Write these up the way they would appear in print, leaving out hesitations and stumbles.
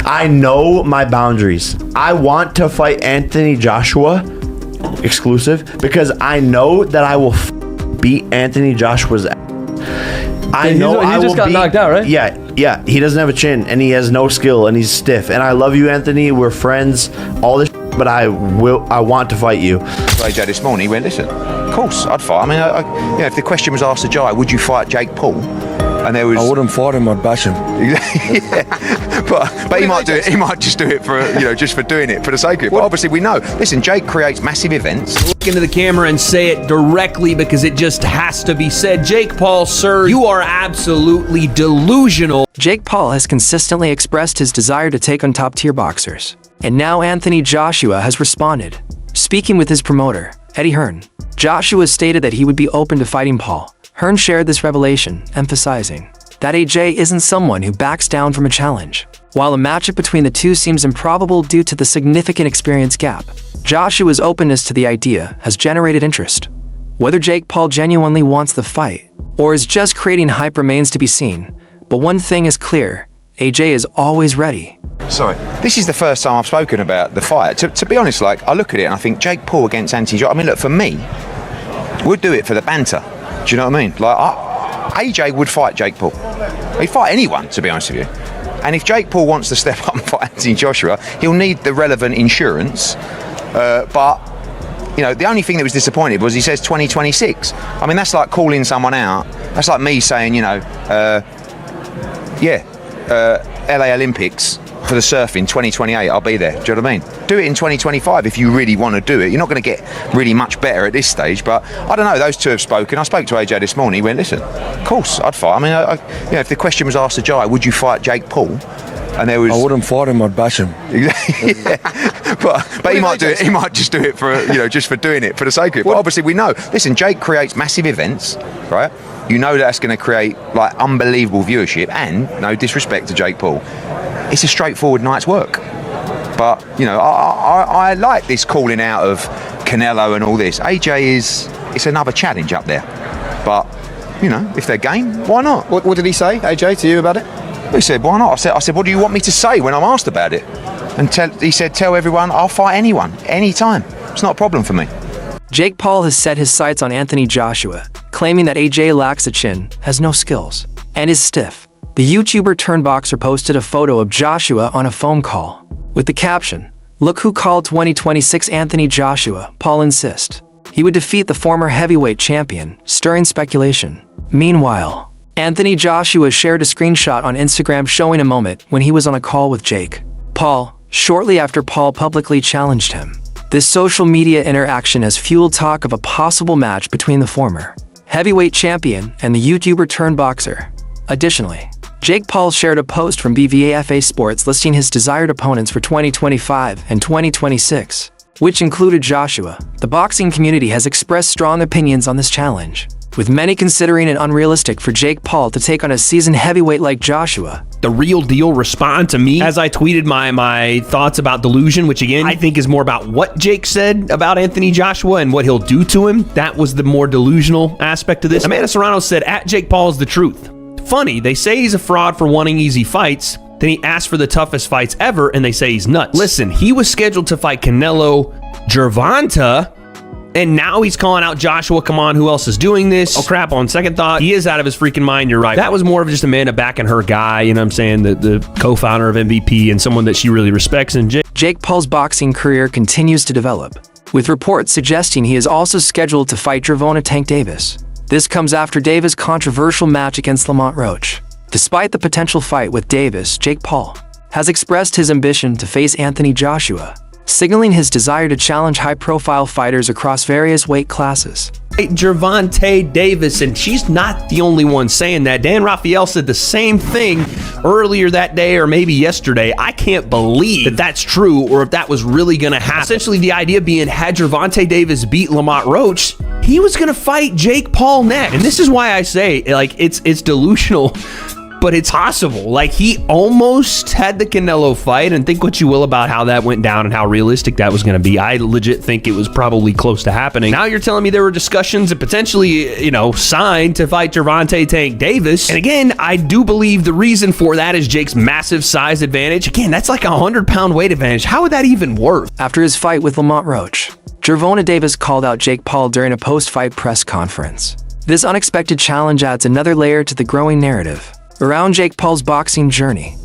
I know my boundaries. I want to fight Anthony Joshua exclusive because I know that I will beat Anthony Joshua's ass. I know he just got knocked out, right? Yeah. He doesn't have a chin and he has no skill and he's stiff. And I love you, Anthony. We're friends. All this, but I want to fight you. AJ this morning, he went, listen, of course I'd fight. I mean, if the question was asked to Jai, would you fight Jake Paul? And there was, I wouldn't fight him, I'd bash him. Yeah. but he might do it. He might just do it for just for doing it for the sake of it. But obviously we know. Listen, Jake creates massive events. Look into the camera and say it directly because it just has to be said. Jake Paul, sir, you are absolutely delusional. Jake Paul has consistently expressed his desire to take on top-tier boxers. And now Anthony Joshua has responded. Speaking with his promoter, Eddie Hearn, Joshua stated that he would be open to fighting Paul. Hearn shared this revelation, emphasizing that AJ isn't someone who backs down from a challenge. While a matchup between the two seems improbable due to the significant experience gap, Joshua's openness to the idea has generated interest. Whether Jake Paul genuinely wants the fight or is just creating hype remains to be seen, but one thing is clear, AJ is always ready. Sorry, this is the first time I've spoken about the fight. To be honest, I look at it and I think Jake Paul against Anthony Joshua. I mean, look, for me, we'd do it for the banter. Do you know what I mean? AJ would fight Jake Paul. He'd fight anyone, to be honest with you. And if Jake Paul wants to step up and fight Anthony Joshua, he'll need the relevant insurance. But the only thing that was disappointing was he says 2026. I mean, that's like calling someone out. That's like me saying, LA Olympics for the surfing 2028, I'll be there. Do you know what I mean? Do it in 2025 if you really want to do it. You're not going to get really much better at this stage, but I don't know, those two have spoken. I spoke to AJ this morning. He went, listen, of course I'd fight. I mean, if the question was asked to Jai, would you fight Jake Paul? And there was, I wouldn't fight him, I'd bash him. Yeah. but he might do it. He might just do it for just for doing it for the sake of it. But obviously we know. Listen, Jake creates massive events, right? You know that's going to create unbelievable viewership, and no disrespect to Jake Paul, it's a straightforward night's work. But I like this calling out of Canelo and all this. AJ it's another challenge up there. But if they're game, why not? What did he say, AJ, to you about it? He said, why not? I said, what do you want me to say when I'm asked about it? And he said, tell everyone I'll fight anyone, anytime. It's not a problem for me. Jake Paul has set his sights on Anthony Joshua, claiming that AJ lacks a chin, has no skills, and is stiff. The YouTuber turned boxer posted a photo of Joshua on a phone call. With the caption, "Look who called 2026 Anthony Joshua, Paul insists." He would defeat the former heavyweight champion, stirring speculation. Meanwhile, Anthony Joshua shared a screenshot on Instagram showing a moment when he was on a call with Jake Paul, shortly after Paul publicly challenged him. This social media interaction has fueled talk of a possible match between the former heavyweight champion and the YouTuber turned boxer. Additionally, Jake Paul shared a post from BVAFA Sports listing his desired opponents for 2025 and 2026, which included Joshua. The boxing community has expressed strong opinions on this challenge, with many considering it unrealistic for Jake Paul to take on a seasoned heavyweight like Joshua. The real deal respond to me as I tweeted my thoughts about delusion, which again I think is more about what Jake said about Anthony Joshua and what he'll do to him. That was the more delusional aspect of this. Amanda Serrano said, at Jake Paul is the truth. Funny, they say he's a fraud for wanting easy fights, then he asked for the toughest fights ever and they say he's nuts. Listen, he was scheduled to fight Canelo Gervonta, and now he's calling out Joshua. Come on, who else is doing this? Oh crap, on second thought, he is out of his freaking mind, you're right. That was more of just Amanda backing her guy, you know what I'm saying, the co-founder of MVP and someone that she really respects. And Jake Paul's boxing career continues to develop, with reports suggesting he is also scheduled to fight Gervonta Tank Davis. This comes after Davis' controversial match against Lamont Roach. Despite the potential fight with Davis, Jake Paul has expressed his ambition to face Anthony Joshua, signaling his desire to challenge high-profile fighters across various weight classes. Gervonta Davis, and she's not the only one saying that. Dan Rafael said the same thing earlier that day or maybe yesterday. I can't believe that that's true or if that was really going to happen. Essentially, the idea being, had Gervonta Davis beat Lamont Roach, he was going to fight Jake Paul next. And this is why I say, it's delusional but it's possible. Like, he almost had the Canelo fight, and think what you will about how that went down and how realistic that was going to be. I legit think it was probably close to happening. Now you're telling me there were discussions and potentially, signed to fight Gervonta Tank Davis. And again, I do believe the reason for that is Jake's massive size advantage. Again, that's like a 100-pound weight advantage. How would that even work? After his fight with Lamont Roach, Gervonta Davis called out Jake Paul during a post-fight press conference. This unexpected challenge adds another layer to the growing narrative around Jake Paul's boxing journey.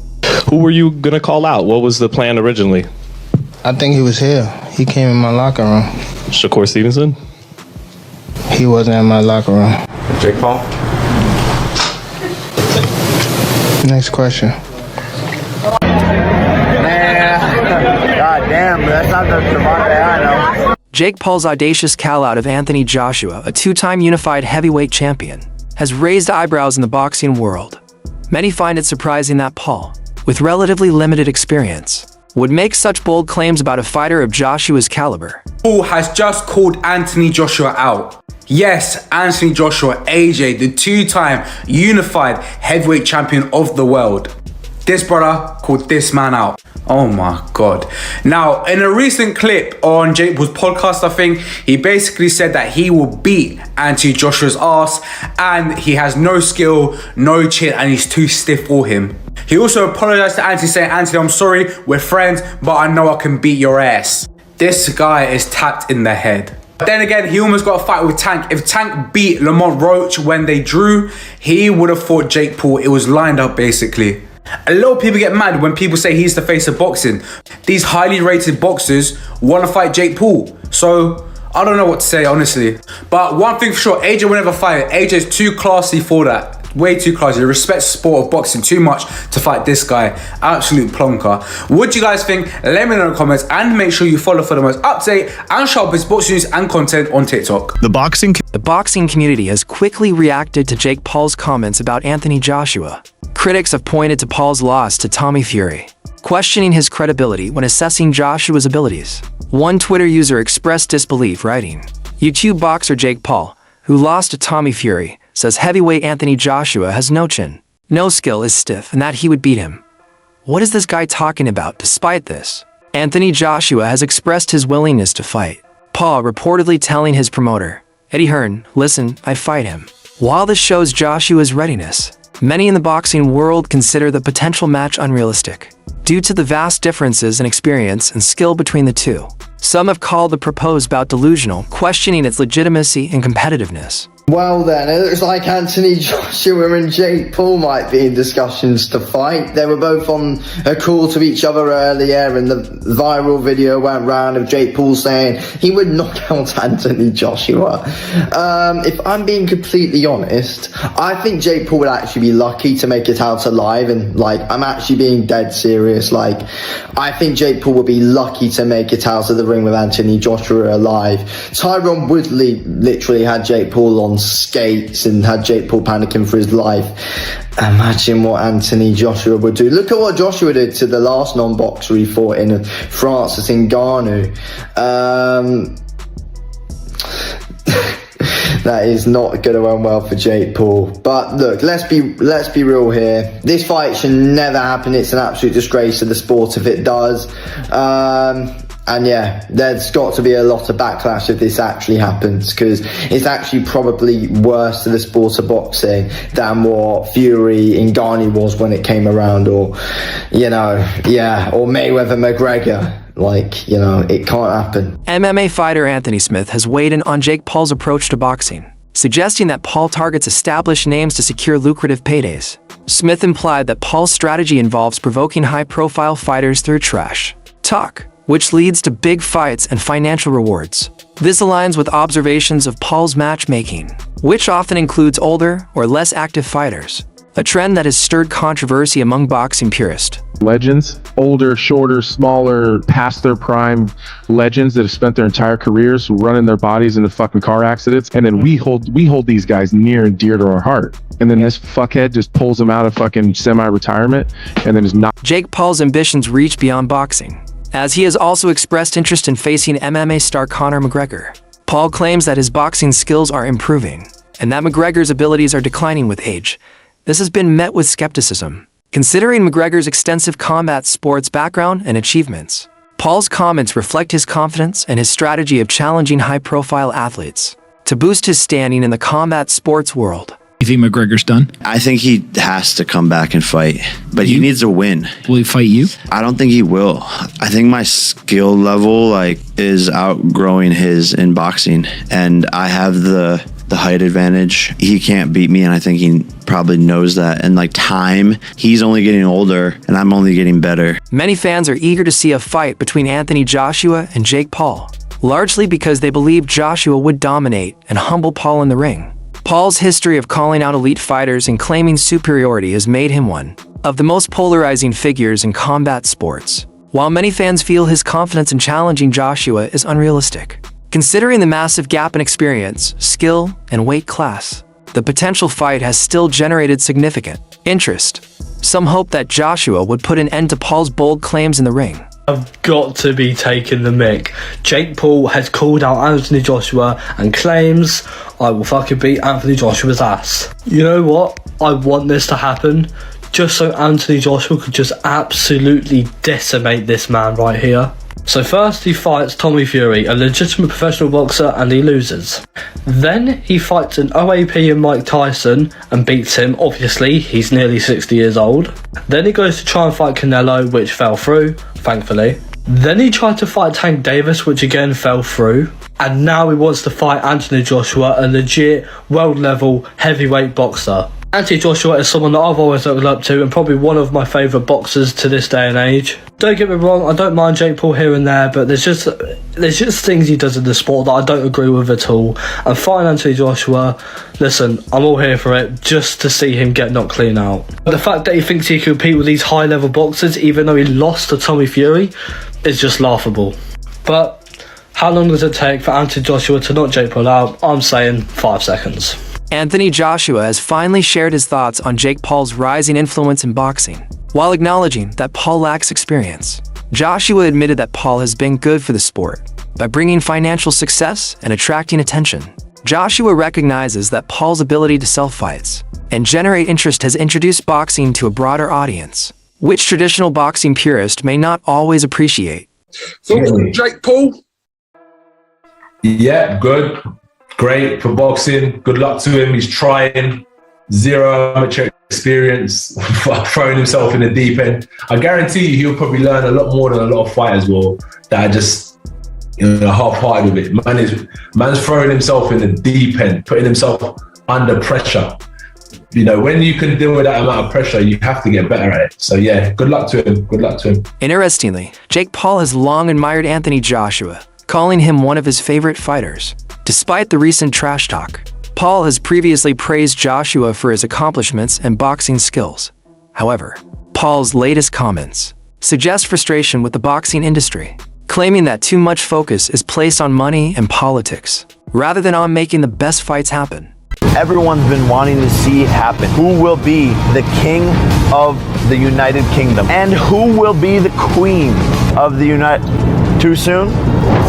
Who were you going to call out? What was the plan originally? I think he was here. He came in my locker room. Shakur Stevenson? He wasn't in my locker room. Jake Paul? Next question. God damn, that's not the Gervonta I know. Jake Paul's audacious call-out of Anthony Joshua, a two-time unified heavyweight champion, has raised eyebrows in the boxing world. Many find it surprising that Paul, with relatively limited experience, would make such bold claims about a fighter of Joshua's caliber. Paul has just called Anthony Joshua out. Yes, Anthony Joshua, AJ, the two-time unified heavyweight champion of the world. This brother called this man out. Oh my God. Now, in a recent clip on Jake Paul's podcast, I think, he basically said that he will beat Anthony Joshua's ass and he has no skill, no chin, and he's too stiff for him. He also apologized to Anthony, saying, Anthony, I'm sorry, we're friends, but I know I can beat your ass. This guy is tapped in the head. But then again, he almost got a fight with Tank. If Tank beat Lamont Roach when they drew, he would have fought Jake Paul. It was lined up, basically. A lot of people get mad when people say he's the face of boxing. These highly rated boxers want to fight Jake Paul. So, I don't know what to say, honestly. But one thing for sure, AJ will never fight. AJ's too classy for that. Way too classy. He respects the sport of boxing too much to fight this guy. Absolute plonker. What do you guys think? Let me know in the comments, and make sure you follow for the most up-to-date and sharpest boxing news and content on TikTok. The boxing community has quickly reacted to Jake Paul's comments about Anthony Joshua. Critics have pointed to Paul's loss to Tommy Fury, questioning his credibility when assessing Joshua's abilities. One Twitter user expressed disbelief, writing, YouTube boxer Jake Paul, who lost to Tommy Fury, says heavyweight Anthony Joshua has no chin, no skill, is stiff, and that he would beat him. What is this guy talking about? Despite this, Anthony Joshua has expressed his willingness to fight. Paul reportedly telling his promoter, Eddie Hearn, listen, I fight him. While this shows Joshua's readiness, many in the boxing world consider the potential match unrealistic, due to the vast differences in experience and skill between the two. Some have called the proposed bout delusional, questioning its legitimacy and competitiveness. Well then, it looks like Anthony Joshua and Jake Paul might be in discussions to fight. They were both on a call to each other earlier, and the viral video went round of Jake Paul saying he would knock out Anthony Joshua. If I'm being completely honest, I think Jake Paul would actually be lucky to make it out alive, and I'm actually being dead serious. I think Jake Paul would be lucky to make it out of the ring with Anthony Joshua alive. Tyron Woodley literally had Jake Paul on skates and had Jake Paul panicking for his life. Imagine what Anthony Joshua would do. Look at what Joshua did to the last non-boxer he fought in France, it's in Ngannou. That is not going to end well for Jake Paul. But look, let's be real here. This fight should never happen. It's an absolute disgrace to the sport if it does. And yeah, there's got to be a lot of backlash if this actually happens, because it's actually probably worse to the sport of boxing than what Fury in Ngannou was when it came around, or, or Mayweather McGregor. It can't happen. MMA fighter Anthony Smith has weighed in on Jake Paul's approach to boxing, suggesting that Paul targets established names to secure lucrative paydays. Smith implied that Paul's strategy involves provoking high-profile fighters through trash talk, which leads to big fights and financial rewards. This aligns with observations of Paul's matchmaking, which often includes older or less active fighters, a trend that has stirred controversy among boxing purists. Legends, older, shorter, smaller, past their prime legends that have spent their entire careers running their bodies into fucking car accidents, and then we hold these guys near and dear to our heart. And then this fuckhead just pulls them out of fucking semi-retirement and then is not. Jake Paul's ambitions reach beyond boxing, as he has also expressed interest in facing MMA star Conor McGregor. Paul claims that his boxing skills are improving, and that McGregor's abilities are declining with age, this has been met with skepticism. Considering McGregor's extensive combat sports background and achievements, Paul's comments reflect his confidence and his strategy of challenging high-profile athletes to boost his standing in the combat sports world. You think McGregor's done? I think he has to come back and fight, but he needs a win. Will he fight you? I don't think he will. I think my skill level is outgrowing his in boxing, and I have the height advantage. He can't beat me, and I think he probably knows that. And time, he's only getting older, and I'm only getting better. Many fans are eager to see a fight between Anthony Joshua and Jake Paul, largely because they believe Joshua would dominate and humble Paul in the ring. Paul's history of calling out elite fighters and claiming superiority has made him one of the most polarizing figures in combat sports. While many fans feel his confidence in challenging Joshua is unrealistic, considering the massive gap in experience, skill, and weight class, the potential fight has still generated significant interest. Some hope that Joshua would put an end to Paul's bold claims in the ring. I've got to be taking the mick. Jake Paul has called out Anthony Joshua and claims I will fucking beat Anthony Joshua's ass. You know what? I want this to happen just so Anthony Joshua could just absolutely decimate this man right here. So first he fights Tommy Fury, a legitimate professional boxer, and he loses. Then he fights an OAP and Mike Tyson and beats him. Obviously, he's nearly 60 years old. Then he goes to try and fight Canelo, which fell through, thankfully. Then he tried to fight Tank Davis, which again fell through. And now he wants to fight Anthony Joshua, a legit world-level heavyweight boxer. Anthony Joshua is someone that I've always looked up to and probably one of my favourite boxers to this day and age. Don't get me wrong, I don't mind Jake Paul here and there, but there's just things he does in the sport that I don't agree with at all. And fighting Anthony Joshua, listen, I'm all here for it just to see him get knocked clean out. But the fact that he thinks he can compete with these high-level boxers even though he lost to Tommy Fury is just laughable. But how long does it take for Anthony Joshua to knock Jake Paul out? I'm saying 5 seconds. Anthony Joshua has finally shared his thoughts on Jake Paul's rising influence in boxing. While acknowledging that Paul lacks experience, Joshua admitted that Paul has been good for the sport by bringing financial success and attracting attention. Joshua recognizes that Paul's ability to sell fights and generate interest has introduced boxing to a broader audience, which traditional boxing purists may not always appreciate. So, Jake Paul? Yeah, good. Great for boxing. Good luck to him. He's trying. Zero amateur experience. Throwing himself in the deep end. I guarantee you he'll probably learn a lot more than a lot of fighters will that are just half-hearted with it. Man's throwing himself in the deep end, putting himself under pressure. When you can deal with that amount of pressure, you have to get better at it. So yeah, good luck to him. Good luck to him. Interestingly, Jake Paul has long admired Anthony Joshua, calling him one of his favorite fighters. Despite the recent trash talk, Paul has previously praised Joshua for his accomplishments and boxing skills. However, Paul's latest comments suggest frustration with the boxing industry, claiming that too much focus is placed on money and politics, rather than on making the best fights happen. Everyone's been wanting to see happen. Who will be the king of the United Kingdom? And who will be the queen of the Too soon?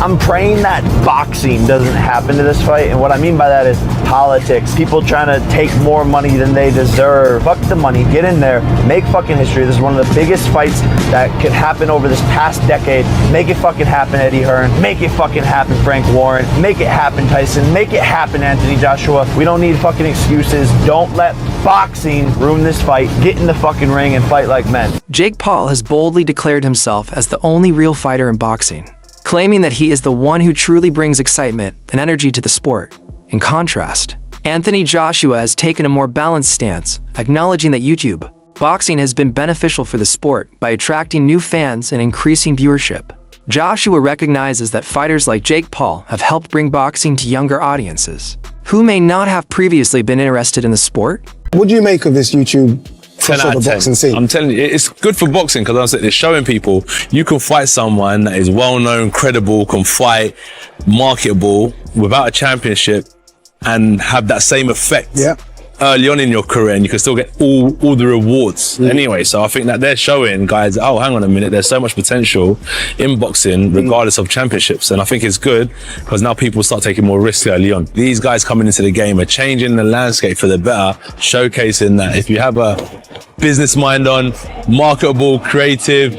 I'm praying that boxing doesn't happen to this fight, and what I mean by that is politics. People trying to take more money than they deserve. Fuck the money, get in there, make fucking history. This is one of the biggest fights that could happen over this past decade. Make it fucking happen, Eddie Hearn. Make it fucking happen, Frank Warren. Make it happen, Tyson. Make it happen, Anthony Joshua. We don't need fucking excuses. Don't let boxing ruin this fight. Get in the fucking ring and fight like men. Jake Paul has boldly declared himself as the only real fighter in boxing, claiming that he is the one who truly brings excitement and energy to the sport. In contrast, Anthony Joshua has taken a more balanced stance, acknowledging that YouTube boxing has been beneficial for the sport by attracting new fans and increasing viewership. Joshua recognizes that fighters like Jake Paul have helped bring boxing to younger audiences, who may not have previously been interested in the sport. What do you make of this YouTube 10 out of 10. I'm telling you, it's good for boxing because it's showing people you can fight someone that is well-known, credible, can fight, marketable, without a championship and have that same effect early on in your career, and you can still get all the rewards anyway. So I think that they're showing guys, oh, hang on a minute, there's so much potential in boxing regardless of championships. And I think it's good because now people start taking more risks early on. These guys coming into the game are changing the landscape for the better, showcasing that if you have a business mind on, marketable, creative,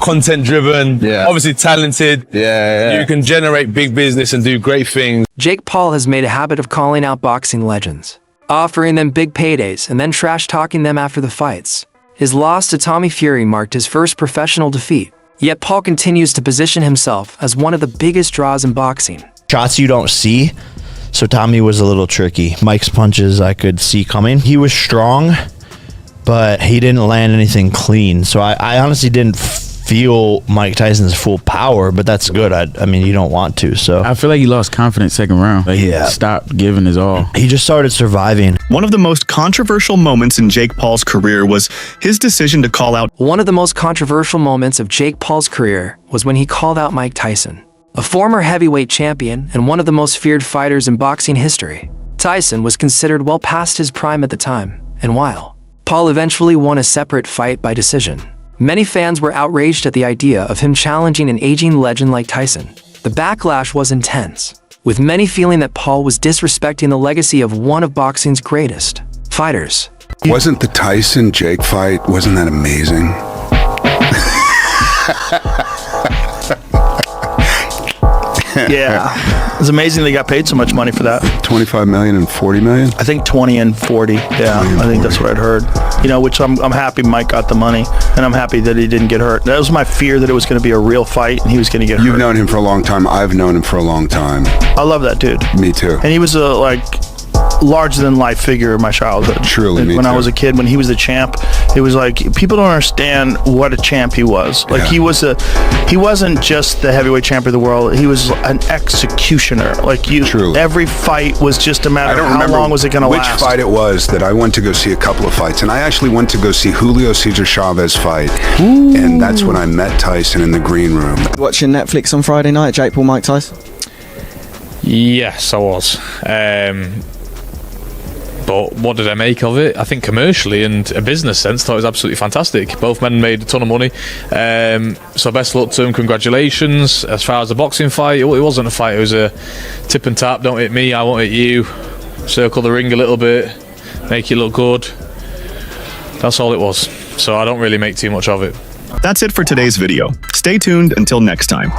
content driven, obviously talented, you can generate big business and do great things. Jake Paul has made a habit of calling out boxing legends, offering them big paydays and then trash talking them after the fights. His loss to Tommy Fury marked his first professional defeat, yet Paul continues to position himself as one of the biggest draws in boxing. Shots you don't see, so Tommy was a little tricky. Mike's punches I could see coming. He was strong, but he didn't land anything clean, so I honestly didn't feel Mike Tyson's full power, but that's good. I mean, you don't want to, so. I feel like he lost confidence second round. Like, he stopped giving his all. He just started surviving. One of the most controversial moments in Jake Paul's career was his decision to call out. One of the most controversial moments of Jake Paul's career was when he called out Mike Tyson, a former heavyweight champion and one of the most feared fighters in boxing history. Tyson was considered well past his prime at the time, and while Paul eventually won a separate fight by decision, many fans were outraged at the idea of him challenging an aging legend like Tyson. The backlash was intense, with many feeling that Paul was disrespecting the legacy of one of boxing's greatest fighters. Wasn't the Tyson-Jake fight, wasn't that amazing? Yeah, it's amazing they got paid so much money for that. 25 million and 40 million? I think 20 and 40. Yeah, I think that's what I'd heard. You know, which I'm happy Mike got the money, and I'm happy that he didn't get hurt. That was my fear, that it was going to be a real fight and he was going to get hurt. You've known him for a long time. I've known him for a long time. I love that dude. Me too. And he was a larger than life figure in my childhood. Truly, me when too. I was a kid, when he was the champ, it was like people don't understand what a champ he was. Like he wasn't just the heavyweight champ of the world. He was an executioner. Like Truly. Every fight was just a matter of how long was it going to last. Which fight it was that I went to go see a couple of fights, and I actually went to go see Julio Cesar Chavez fight, and that's when I met Tyson in the green room. Watching Netflix on Friday night, Jake Paul, Mike Tyson? Yes, I was. But what did I make of it? I think commercially and a business sense, I thought it was absolutely fantastic. Both men made a ton of money. So best luck to them, congratulations. As far as the boxing fight, it wasn't a fight, it was a tip and tap, don't hit me, I won't hit you. Circle the ring a little bit, make it look good. That's all it was. So I don't really make too much of it. That's it for today's video. Stay tuned until next time.